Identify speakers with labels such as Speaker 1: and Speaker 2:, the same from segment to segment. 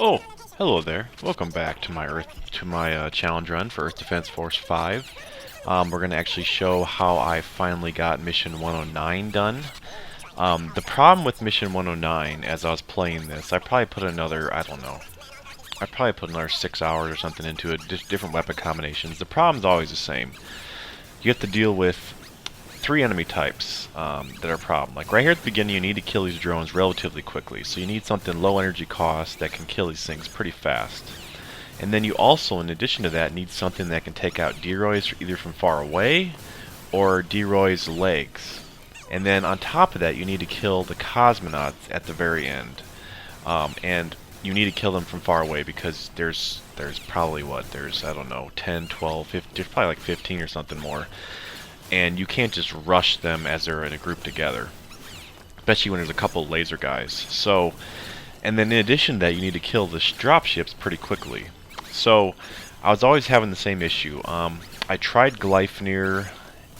Speaker 1: Oh, hello there. Welcome back to my challenge run for Earth Defense Force 5. We're going to actually show how I finally got Mission 109 done. The problem with Mission 109, as I was playing this, I probably put another, I don't know, I probably put another 6 hours or something into it, different weapon combinations. The problem's always the same. You have to deal with three enemy types that are a problem. Like right here at the beginning, you need to kill these drones relatively quickly. So you need something low energy cost that can kill these things pretty fast. And then you also, in addition to that, need something that can take out D-Roys either from far away or D-Roy's legs. And then on top of that, you need to kill the cosmonauts at the very end. And you need to kill them from far away because there's probably I don't know, 10, 12, 15, there's probably like 15 or something more. And you can't just rush them as they're in a group together, especially when there's a couple laser guys. So, and then in addition to that, you need to kill the dropships pretty quickly. So, I was always having the same issue. I tried Gleipnir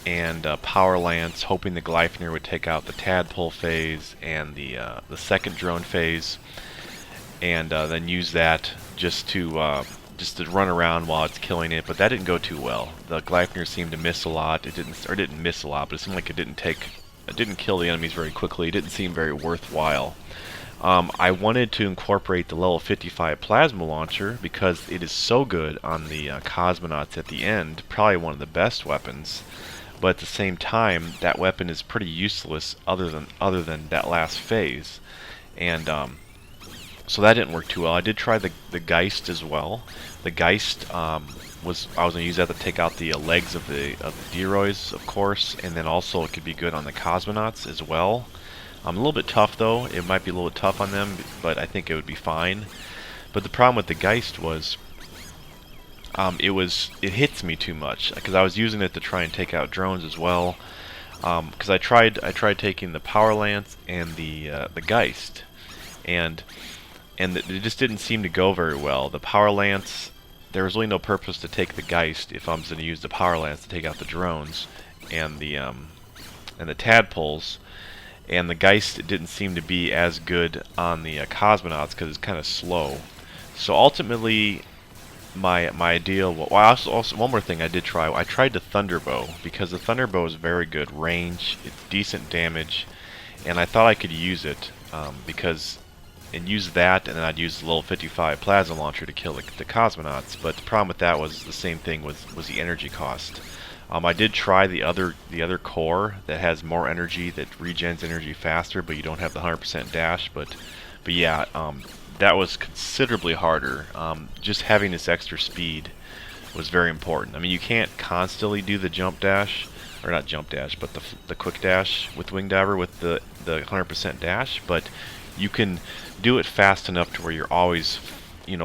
Speaker 1: and Power Lance, hoping the Gleipnir would take out the tadpole phase and the second drone phase, and then use that just to run around while it's killing it, but that didn't go too well. The Gleipnir seemed to miss a lot. It didn't miss a lot, but it seemed like it didn't kill the enemies very quickly. It didn't seem very worthwhile. I wanted to incorporate the level 55 plasma launcher because it is so good on the cosmonauts at the end, probably one of the best weapons. But at the same time, that weapon is pretty useless other than that last phase, and so that didn't work too well. I did try the Geist as well. The Geist I was going to use that to take out the legs of the D-Roys, of course, and then also it could be good on the cosmonauts as well. A little bit tough though. It might be a little bit tough on them, but I think it would be fine. But the problem with the Geist was it hits me too much because I was using it to try and take out drones as well. Because I tried taking the Power Lance and the Geist, and it just didn't seem to go very well. The Power Lance, there was really no purpose to take the Geist if I was going to use the Power Lance to take out the drones and the tadpoles. And the Geist didn't seem to be as good on the cosmonauts because it's kind of slow. So ultimately, my ideal. Well, also one more thing I did try. I tried the Thunderbow because the Thunderbow is very good range. It's decent damage, and I thought I could use it and use that, and then I'd use the level 55 plasma launcher to kill the cosmonauts. But the problem with that was the same thing was the energy cost. I did try the other core that has more energy, that regens energy faster, but you don't have the 100% dash. But yeah, that was considerably harder. Just having this extra speed was very important. I mean, you can't constantly do the jump dash, or not jump dash, but the quick dash with Wing Diver with the 100% dash, but you can do it fast enough to where you're always,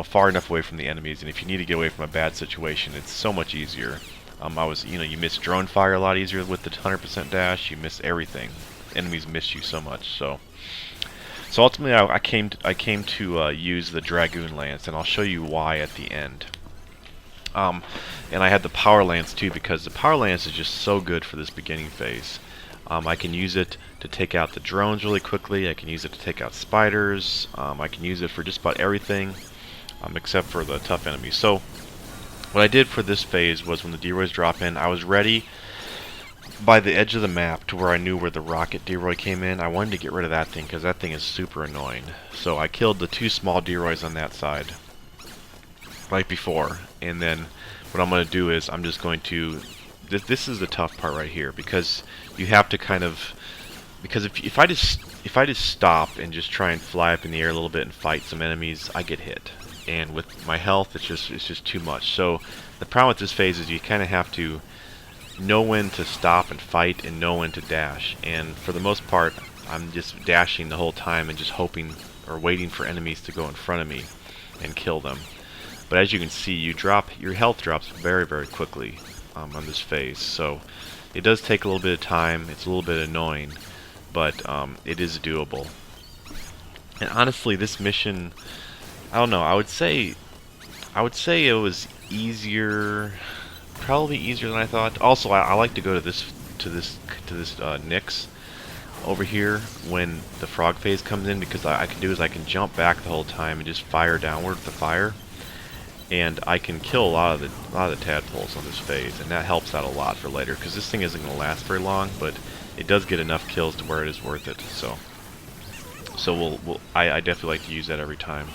Speaker 1: far enough away from the enemies, and if you need to get away from a bad situation, it's so much easier. You miss drone fire a lot easier with the 100% dash. You miss everything. Enemies miss you so much. So ultimately, I came to use the Dragoon Lance, and I'll show you why at the end. And I had the Power Lance too because the Power Lance is just so good for this beginning phase. I can use it to take out the drones really quickly. I can use it to take out spiders. I can use it for just about everything, except for the tough enemies. So what I did for this phase was when the D-Roys drop in, I was ready by the edge of the map to where I knew where the rocket D-Roy came in. I wanted to get rid of that thing because that thing is super annoying. So I killed the two small D-Roys on that side right before, and then what I'm going to do is I'm just going to... This is the tough part right here because you have to kind of... Because if I just stop and just try and fly up in the air a little bit and fight some enemies, I get hit. And with my health, it's just too much. So the problem with this phase is you kind of have to know when to stop and fight and know when to dash. And for the most part, I'm just dashing the whole time and just hoping or waiting for enemies to go in front of me and kill them. But as you can see, your health drops very, very quickly on this phase. So it does take a little bit of time. It's a little bit annoying, but it is doable. And honestly, this mission, I don't know. I would say it was easier, probably easier than I thought. Also, I like to go to this Nyx. over here when the frog phase comes in, because I can do is I can jump back the whole time and just fire downward with the fire, and I can kill a lot of the tadpoles on this phase, and that helps out a lot for later, because this thing isn't going to last very long, but it does get enough kills to where it is worth it. So I definitely like to use that every time.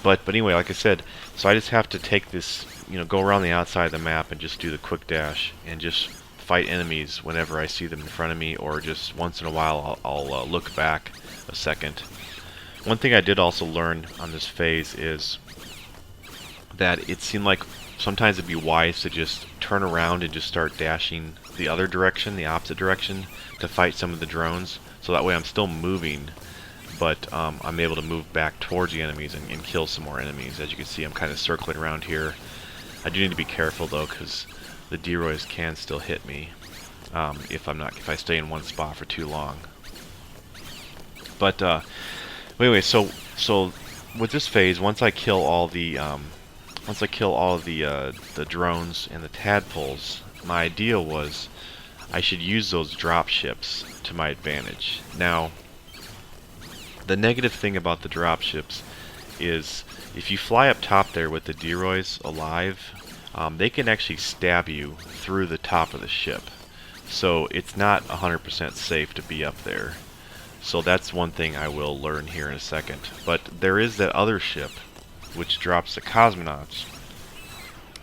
Speaker 1: But anyway, like I said, so I just have to take this, go around the outside of the map and just do the quick dash and just fight enemies whenever I see them in front of me, or just once in a while I'll look back a second. One thing I did also learn on this phase is that it seemed like sometimes it'd be wise to just turn around and just start dashing the other direction, the opposite direction, to fight some of the drones. So that way I'm still moving, but I'm able to move back towards the enemies and kill some more enemies. As you can see, I'm kind of circling around here. I do need to be careful though, because the Deroys can still hit me if I stay in one spot for too long. But anyway, so with this phase, once I kill all the the drones and the tadpoles, my idea was I should use those drop ships to my advantage. Now, the negative thing about the drop ships is if you fly up top there with the Deroys alive, they can actually stab you through the top of the ship. So it's not 100% safe to be up there. So that's one thing I will learn here in a second. But there is that other ship which drops the cosmonauts,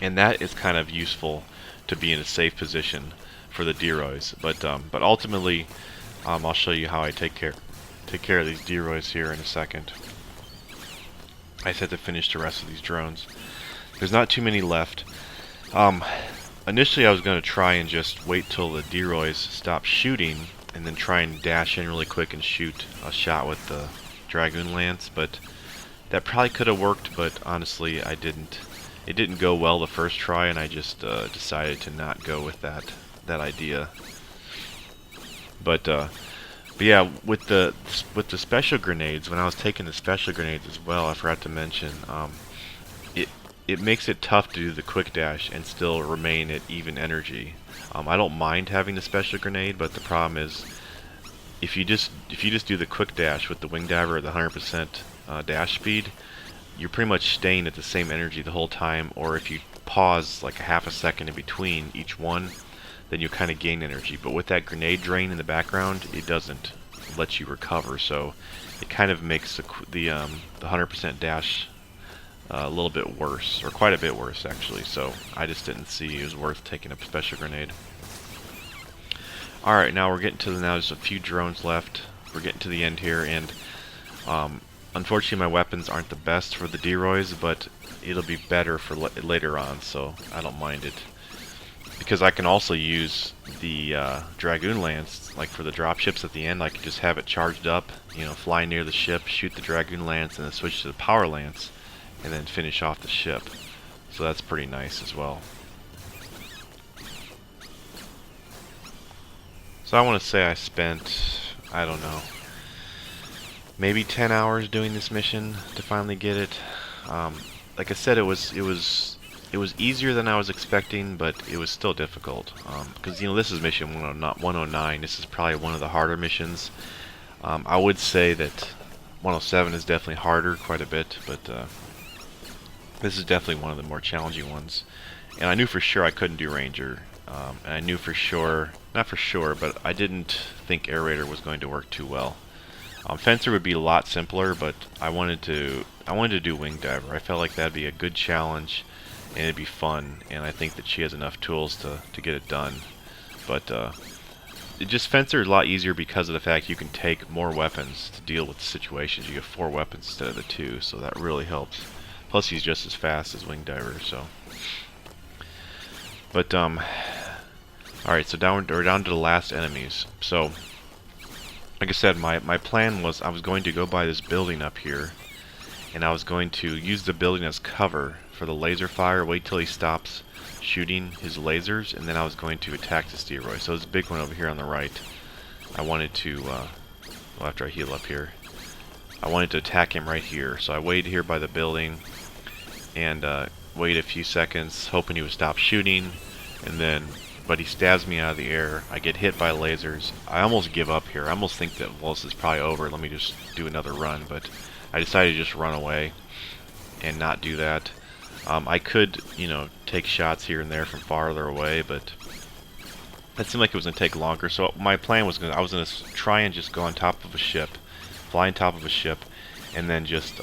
Speaker 1: and that is kind of useful to be in a safe position for the Deroys. But ultimately, I'll show you how I take care of these Deroys here in a second. I just have to finish the rest of these drones. There's not too many left. Initially I was going to try and just wait till the Deroys stop shooting and then try and dash in really quick and shoot a shot with the Dragoon Lance, but that probably could have worked, but honestly I didn't. It didn't go well the first try, and I just decided to not go with that idea. But yeah, with the special grenades, when I was taking the special grenades as well, I forgot to mention, it makes it tough to do the quick dash and still remain at even energy. I don't mind having the special grenade, but the problem is if you just do the quick dash with the wing diver at the 100% dash speed, you're pretty much staying at the same energy the whole time. Or if you pause like a half a second in between each one, then you kind of gain energy. But with that grenade drain in the background, it doesn't let you recover, so it kind of makes the 100% dash a little bit worse, or quite a bit worse actually. So I just didn't see it was worth taking a special grenade. Alright, now we're getting to just a few drones left. We're getting to the end here, and unfortunately my weapons aren't the best for the Deroys, but it'll be better for later on, so I don't mind it. Because I can also use the Dragoon Lance, like for the drop ships at the end. I can just have it charged up, fly near the ship, shoot the Dragoon Lance, and then switch to the Power Lance, and then finish off the ship. So that's pretty nice as well. So I want to say I spent, I don't know, maybe 10 hours doing this mission to finally get it. Like I said, it was easier than I was expecting, but it was still difficult. Because this is mission 109. This is probably one of the harder missions. I would say that 107 is definitely harder, quite a bit, but this is definitely one of the more challenging ones. And I knew for sure I couldn't do Ranger. And I knew for sure, not for sure, but I didn't think Air Raider was going to work too well. Fencer would be a lot simpler, but I wanted to do Wing Diver. I felt like that'd be a good challenge, and it'd be fun, and I think that she has enough tools to get it done. But Fencer is a lot easier because of the fact you can take more weapons to deal with the situations. You get 4 weapons instead of the 2, so that really helps. Plus he's just as fast as Wing Diver, so. But alright, so we're down to the last enemies. So like I said, my plan was I was going to go by this building up here, and I was going to use the building as cover for the laser fire, wait till he stops shooting his lasers, and then I was going to attack this Deroy. So this big one over here on the right, I wanted to, well, after I heal up here, I wanted to attack him right here. So I waited here by the building, and waited a few seconds, hoping he would stop shooting, and then but he stabs me out of the air. I get hit by lasers. I almost give up here. I almost think that, well, this is probably over. Let me just do another run, but I decided to just run away and not do that. I could, you know, take shots here and there from farther away, but it seemed like it was going to take longer. So my plan was I was going to try and just go on top of a ship, fly on top of a ship, and then just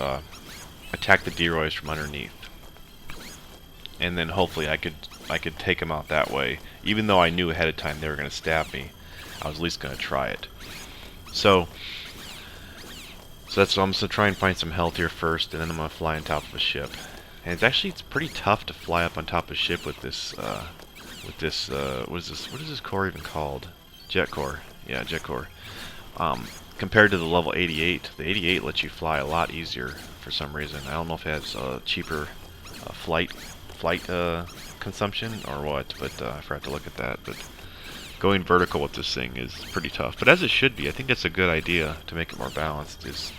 Speaker 1: attack the Deroys from underneath. And then hopefully I could take them out that way. Even though I knew ahead of time they were going to stab me, I was at least going to try it. So that's what I'm just going to try and find some health here first, and then I'm going to fly on top of a ship. And it's pretty tough to fly up on top of a ship with this what is this core even called? Jet core. Yeah, jet core. Compared to the level 88, the 88 lets you fly a lot easier for some reason. I don't know if it has cheaper flight consumption or what, but I forgot to look at that. But going vertical with this thing is pretty tough, but as it should be. I think that's a good idea to make it more balanced. Is,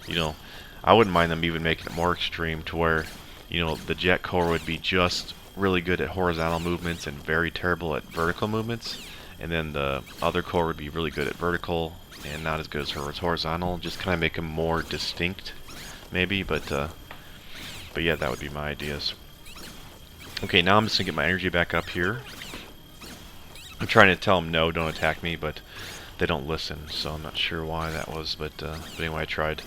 Speaker 1: you know, I wouldn't mind them even making it more extreme to where, you know, the jet core would be just really good at horizontal movements and very terrible at vertical movements, and then the other core would be really good at vertical and not as good as horizontal. Just kind of make them more distinct, maybe. But yeah, that would be my ideas. Okay, now I'm just gonna get my energy back up here. I'm trying to tell them no, don't attack me, but they don't listen, so I'm not sure why that was, but anyway, I tried.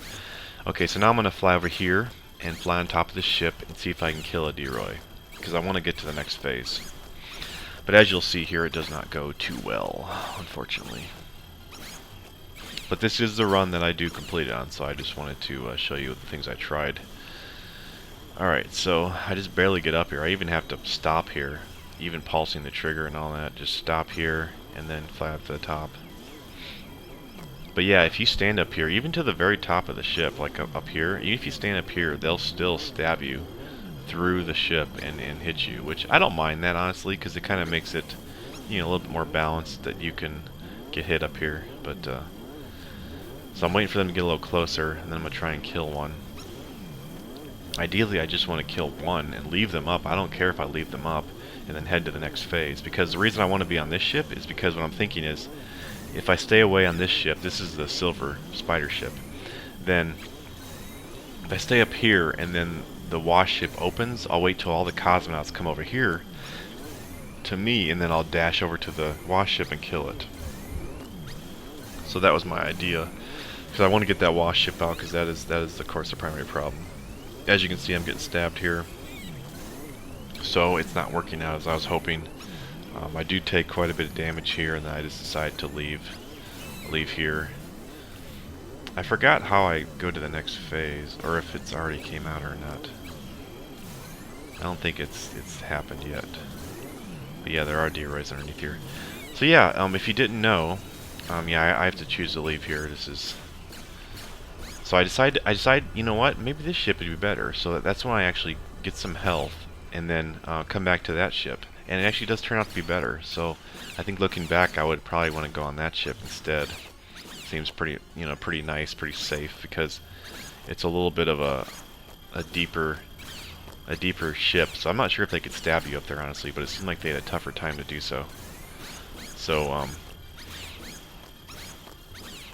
Speaker 1: Okay, so now I'm gonna fly over here and fly on top of the ship and see if I can kill a Deroy, because I want to get to the next phase. But as you'll see here, it does not go too well, unfortunately. But this is the run that I do complete it on, so I just wanted to show you the things I tried. Alright, so I just barely get up here. I even have to stop here, even pulsing the trigger and all that. Just stop here and then fly up to the top. But yeah, if you stand up here, even to the very top of the ship, like up here, even if you stand up here, they'll still stab you through the ship and hit you, which I don't mind that, honestly, because it kind of makes it, you know, a little bit more balanced that you can get hit up here. But so I'm waiting for them to get a little closer, and then I'm going to try and kill one. Ideally, I just want to kill one and leave them up. I don't care if I leave them up and then head to the next phase, because the reason I want to be on this ship is because what I'm thinking is, if I stay away on this ship, this is the silver spider ship, then if I stay up here and then the wash ship opens, I'll wait till all the cosmonauts come over here to me, and then I'll dash over to the wash ship and kill it. So that was my idea, because I want to get that wash ship out, because that is of course the primary problem. As you can see, I'm getting stabbed here, so it's not working out as I was hoping. I do take quite a bit of damage here, and then I just decide to leave here. I forgot how I go to the next phase, or if it's already came out or not. I don't think it's happened yet. But yeah, there are Deroys underneath here. So yeah, if you didn't know, yeah, I have to choose to leave here. This is. So I decide, you know what? Maybe this ship would be better. So that's when I actually get some health, and then come back to that ship. And it actually does turn out to be better. So I think looking back, I would probably want to go on that ship instead. Seems pretty, you know, pretty nice, pretty safe, because it's a little bit of a deeper ship. So I'm not sure if they could stab you up there, honestly, but it seemed like they had a tougher time to do so. So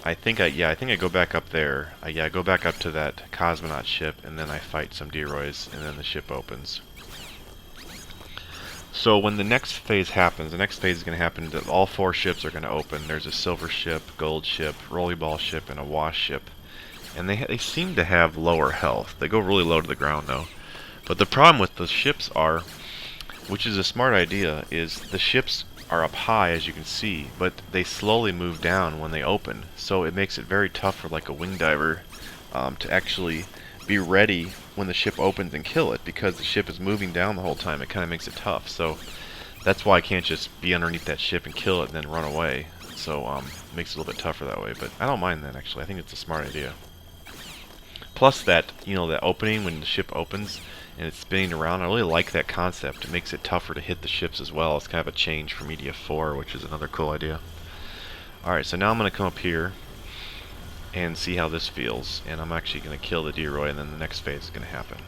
Speaker 1: I think I go back up there. I go back up to that cosmonaut ship, and then I fight some Deroys, and then the ship opens. So when the next phase happens, the next phase is going to happen that all 4 ships are going to open. There's a silver ship, gold ship, rollerball ship, and a wash ship. And they seem to have lower health. They go really low to the ground, though. But the problem with the ships are, which is a smart idea, is the ships are up high, as you can see, but they slowly move down when they open. So it makes it very tough for like a wing diver to actually be ready when the ship opens and kill it, because the ship is moving down the whole time. It kind of makes it tough. So that's why I can't just be underneath that ship and kill it and then run away. So it makes it a little bit tougher that way. But I don't mind that, actually. I think it's a smart idea. Plus that, you know, that opening when the ship opens and it's spinning around, I really like that concept. It makes it tougher to hit the ships as well. It's kind of a change from EDF 4, which is another cool idea. Alright, so now I'm going to come up here and see how this feels, and I'm actually going to kill the Deroy, and then the next phase is going to happen.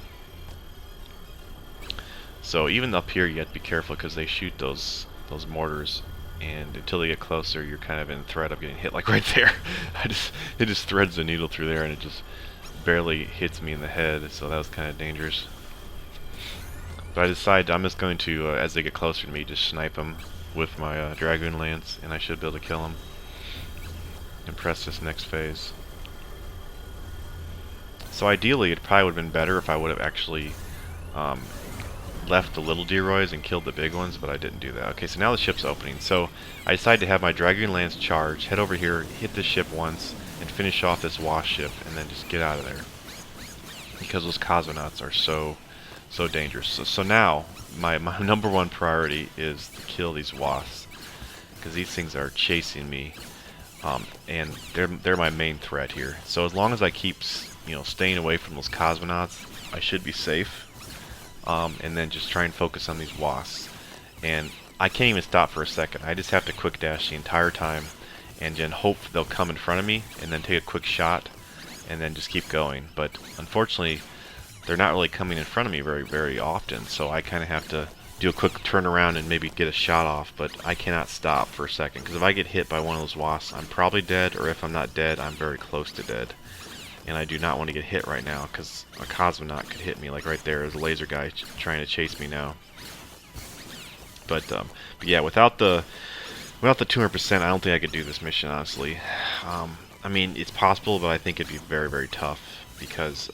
Speaker 1: So even up here you have to be careful, because they shoot those those mortars, and until they get closer, you're kind of in threat of getting hit. Like right there, it just threads the needle through there, and it just barely hits me in the head. So that was kind of dangerous. But I decided I'm just going to, as they get closer to me, just snipe them with my Dragoon Lance, and I should be able to kill them and press this next phase. So ideally, it probably would have been better if I would have actually left the little Deroys and killed the big ones, but I didn't do that. Okay, so now the ship's opening. So I decided to have my Dragoon Lance charge, head over here, hit this ship once, and finish off this Wasp ship, and then just get out of there. Because those Cosmonauts are so dangerous. So now, my number one priority is to kill these Wasps, because these things are chasing me, and they're my main threat here. So as long as I keep staying away from those Cosmonauts, I should be safe. And then just try and focus on these Wasps. And I can't even stop for a second. I just have to quick dash the entire time, and then hope they'll come in front of me, and then take a quick shot, and then just keep going. But unfortunately, they're not really coming in front of me very often, so I kind of have to do a quick turnaround and maybe get a shot off, but I cannot stop for a second, because if I get hit by one of those Wasps, I'm probably dead, or if I'm not dead, I'm very close to dead. And I do not want to get hit right now, because a Cosmonaut could hit me. Like right there is a laser guy trying to chase me now. But yeah, without the 200%, I don't think I could do this mission, honestly. I mean, it's possible, but I think it'd be very tough, because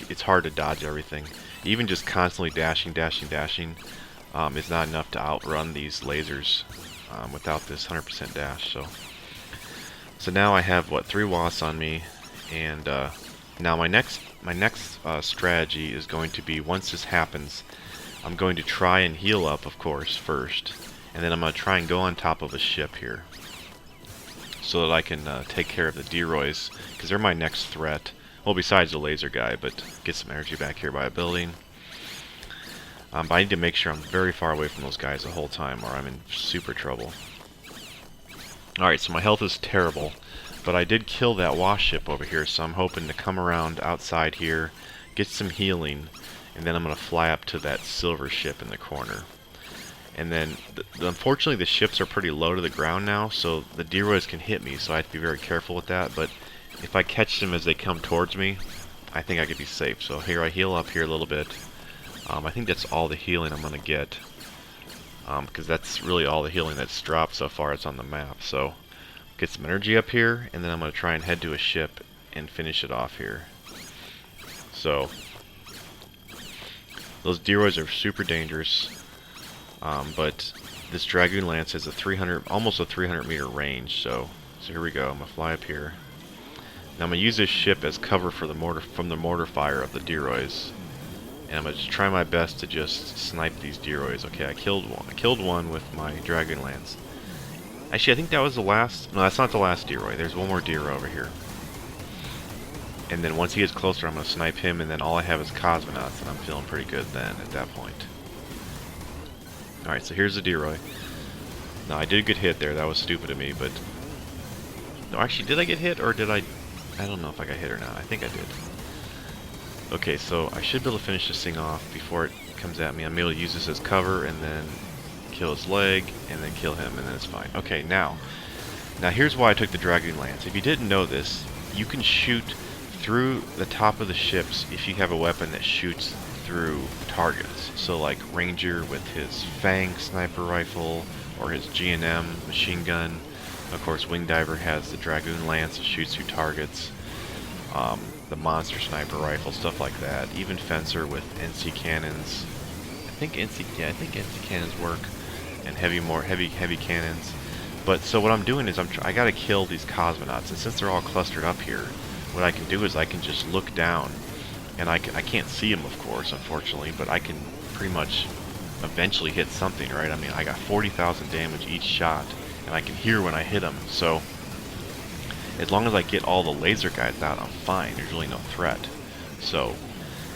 Speaker 1: it's hard to dodge everything. Even just constantly dashing is not enough to outrun these lasers without this 100% dash. So now I have, what, 3 Wasps on me. And now my next strategy is going to be, once this happens, I'm going to try and heal up, of course, first, and then I'm going to try and go on top of a ship here, so that I can take care of the Deroys, because they're my next threat. Well, besides the laser guy, but get some energy back here by a building. But I need to make sure I'm very far away from those guys the whole time, or I'm in super trouble. Alright, so my health is terrible. But I did kill that Wasp ship over here, so I'm hoping to come around outside here, get some healing, and then I'm going to fly up to that silver ship in the corner. And then, unfortunately, the ships are pretty low to the ground now, so the Deroys can hit me, so I have to be very careful with that. But if I catch them as they come towards me, I think I could be safe. So here, I heal up here a little bit. I think that's all the healing I'm going to get, because that's really all the healing that's dropped so far. It's on the map, so get some energy up here, and then I'm going to try and head to a ship and finish it off here. So those Deroys are super dangerous, but this Dragoon Lance has almost a 300 meter range. So here we go. I'm going to fly up here. Now I'm going to use this ship as cover for the mortar fire of the Deroys, and I'm going to just try my best to just snipe these Deroys. Okay, I killed one with my Dragoon Lance. Actually, I think that was the last. No, that's not the last Deroy. There's one more Deroy over here. And then once he gets closer, I'm going to snipe him, and then all I have is Cosmonauts, and I'm feeling pretty good then at that point. Alright, so here's the Deroy. Now, I did get hit there. That was stupid of me, but... No, actually, did I get hit, or did I... I don't know if I got hit or not. I think I did. Okay, so I should be able to finish this thing off before it comes at me. I'm able to use this as cover, and then kill his leg, and then kill him, and then it's fine. Okay, now here's why I took the Dragoon Lance. If you didn't know this, you can shoot through the top of the ships if you have a weapon that shoots through targets. So like Ranger with his Fang sniper rifle, or his G&M machine gun. Of course, Wing Diver has the Dragoon Lance that shoots through targets. The Monster sniper rifle, stuff like that. Even Fencer with NC cannons. I think NC cannons work. And heavy cannons. But so what I'm doing is I gotta kill these Cosmonauts, and since they're all clustered up here, what I can do is I can just look down, and I can't see them, of course, unfortunately, but I can pretty much eventually hit something, right? I mean, I got 40,000 damage each shot, and I can hear when I hit them. So as long as I get all the laser guys out, I'm fine. There's really no threat. So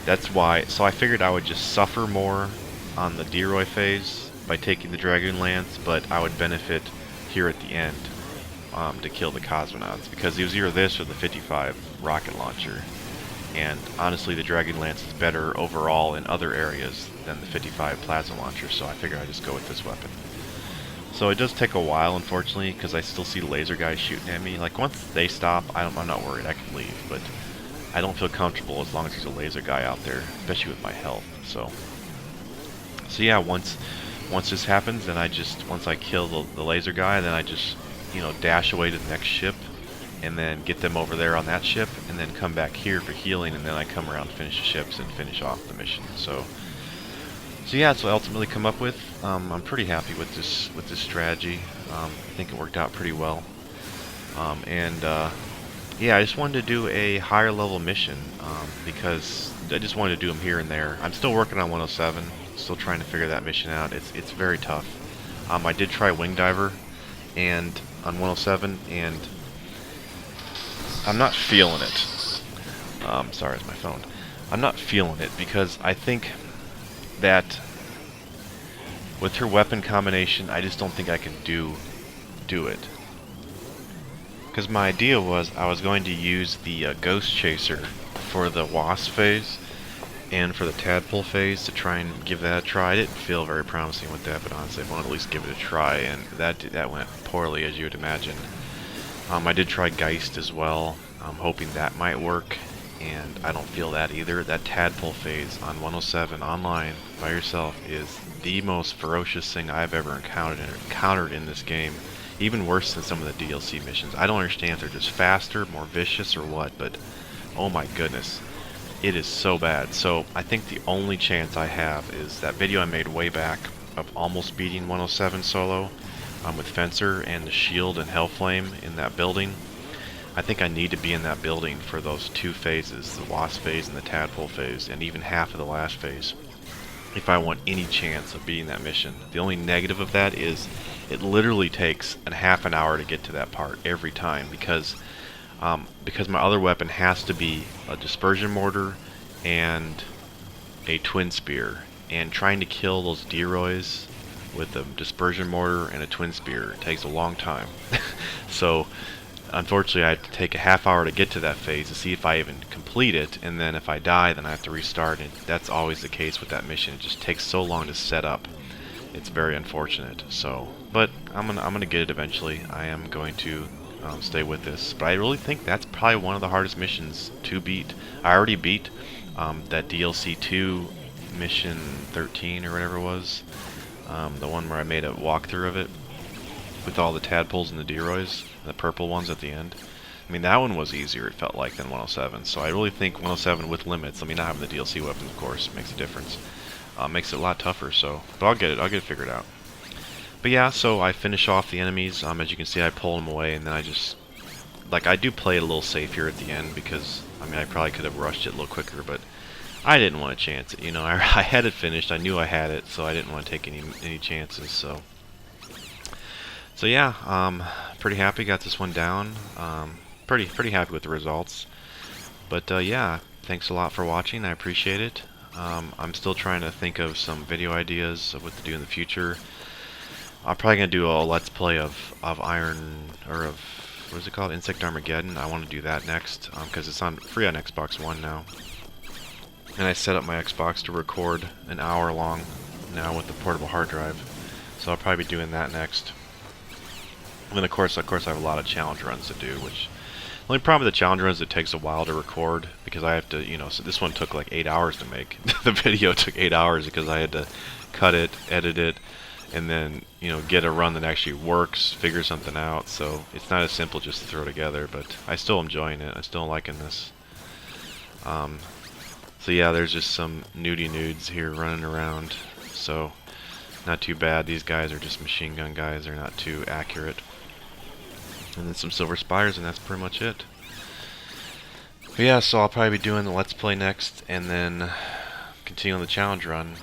Speaker 1: that's why. So I figured I would just suffer more on the Deroy phase by taking the Dragoon Lance, but I would benefit here at the end to kill the Cosmonauts, because it was either this or the 55 rocket launcher, and honestly the Dragoon Lance is better overall in other areas than the 55 plasma launcher, so I figured I'd just go with this weapon. So it does take a while, unfortunately, because I still see laser guys shooting at me. Like, once they stop, I'm not worried. I can leave, but I don't feel comfortable as long as there's a laser guy out there, especially with my health. So yeah, once this happens, then once I kill the laser guy, then I just, dash away to the next ship, and then get them over there on that ship, and then come back here for healing, and then I come around to finish the ships and finish off the mission. So yeah, that's what I ultimately come up with. I'm pretty happy with this strategy. I think it worked out pretty well. Yeah, I just wanted to do a higher level mission because I just wanted to do them here and there. I'm still working on 107, still trying to figure that mission out. It's very tough. I did try Wing Diver and on 107, and I'm not feeling it. Sorry, it's my phone. I'm not feeling it because I think that with her weapon combination, I just don't think I can do it. Because my idea was I was going to use the Ghost Chaser for the Wasp phase and for the Tadpole phase to try and give that a try. I didn't feel very promising with that, but honestly I wanted to at least give it a try, and that went poorly, as you would imagine. I did try Geist as well. I'm hoping that might work, and I don't feel that either. That Tadpole phase on 107 online by yourself is the most ferocious thing I've ever encountered in this game. Even worse than some of the DLC missions. I don't understand if they're just faster, more vicious, or what, but oh my goodness, it is so bad. So I think the only chance I have is that video I made way back of almost beating 107 solo with Fencer and the Shield and Hellflame in that building. I think I need to be in that building for those two phases, the Wasp phase and the Tadpole phase, and even half of the last phase, if I want any chance of beating that mission. The only negative of that is it literally takes a half an hour to get to that part every time, because my other weapon has to be a dispersion mortar and a twin spear, and trying to kill those Deroys with a dispersion mortar and a twin spear takes a long time. So unfortunately I have to take a half hour to get to that phase to see if I even complete it, and then if I die, then I have to restart, and that's always the case with that mission. It just takes so long to set up. It's very unfortunate. So, but I'm gonna get it eventually. I am going to stay with this. But I really think that's probably one of the hardest missions to beat. I already beat that DLC 2 mission 13 or whatever it was, the one where I made a walkthrough of it with all the tadpoles and the Deroys, the purple ones at the end. I mean, that one was easier, it felt like, than 107. So I really think 107 with limits, I mean, not having the DLC weapons, of course, makes a difference. Makes it a lot tougher, so, but I'll get it figured out. But yeah, so I finish off the enemies. As you can see, I pull them away, and then I just, like, I do play it a little safe here at the end, because, I mean, I probably could have rushed it a little quicker, but I didn't want to chance it, I had it finished, I knew I had it, so I didn't want to take any chances, so yeah, pretty happy, got this one down, pretty happy with the results, but yeah, thanks a lot for watching, I appreciate it. I'm still trying to think of some video ideas of what to do in the future. I'm probably going to do a Let's Play of Iron, or of, what is it called, Insect Armageddon. I want to do that next, because it's free on Xbox One now. And I set up my Xbox to record an hour long now with the portable hard drive. So I'll probably be doing that next. And then of course I have a lot of challenge runs to do, which the only problem with the challenge runs is it takes a while to record, because I have to, so this one took like 8 hours to make. The video took 8 hours because I had to cut it, edit it, and then, get a run that actually works, figure something out. So it's not as simple just to throw together, but I still enjoying it. I'm still liking this. So yeah, there's just some nudie nudes here running around. So not too bad. These guys are just machine gun guys. They're not too accurate. And then some silver spires, and that's pretty much it. But yeah, so I'll probably be doing the Let's Play next, and then continue on the challenge run.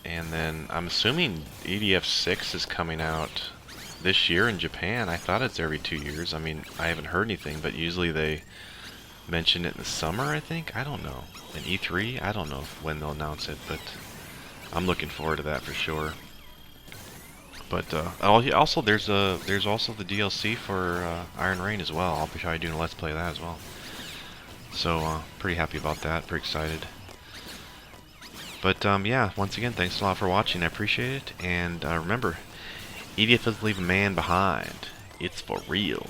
Speaker 1: And then I'm assuming EDF 6 is coming out this year in Japan. I thought it's every 2 years. I mean, I haven't heard anything, but usually they mention it in the summer, I think. I don't know. In E3? I don't know when they'll announce it, but I'm looking forward to that for sure. But also there's also the DLC for Iron Rain as well. I'll be probably doing a Let's Play of that as well. So pretty happy about that. Pretty excited. But yeah, once again, thanks a lot for watching. I appreciate it. And remember, EDF doesn't leave a man behind. It's for real.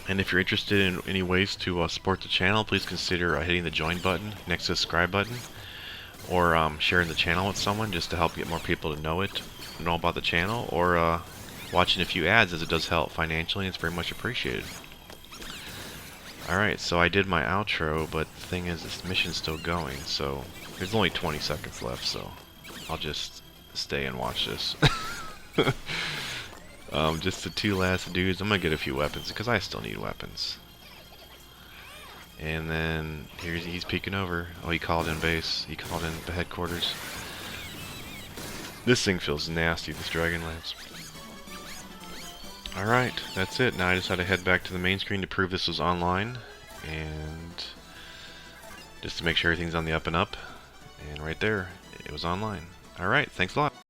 Speaker 1: And if you're interested in any ways to support the channel, please consider hitting the join button next to the subscribe button, or sharing the channel with someone just to help get more people to know about the channel, or watching a few ads, as it does help financially, and it's very much appreciated. Alright, so I did my outro, but the thing is, this mission's still going, so there's only 20 seconds left, so I'll just stay and watch this. Just the two last dudes. I'm gonna get a few weapons, because I still need weapons. And then, he's peeking over. Oh, he called in base. He called in the headquarters. This thing feels nasty, this Dragon Lance. Alright, that's it. Now I just had to head back to the main screen to prove this was online, and just to make sure everything's on the up and up. And right there, it was online. Alright, thanks a lot.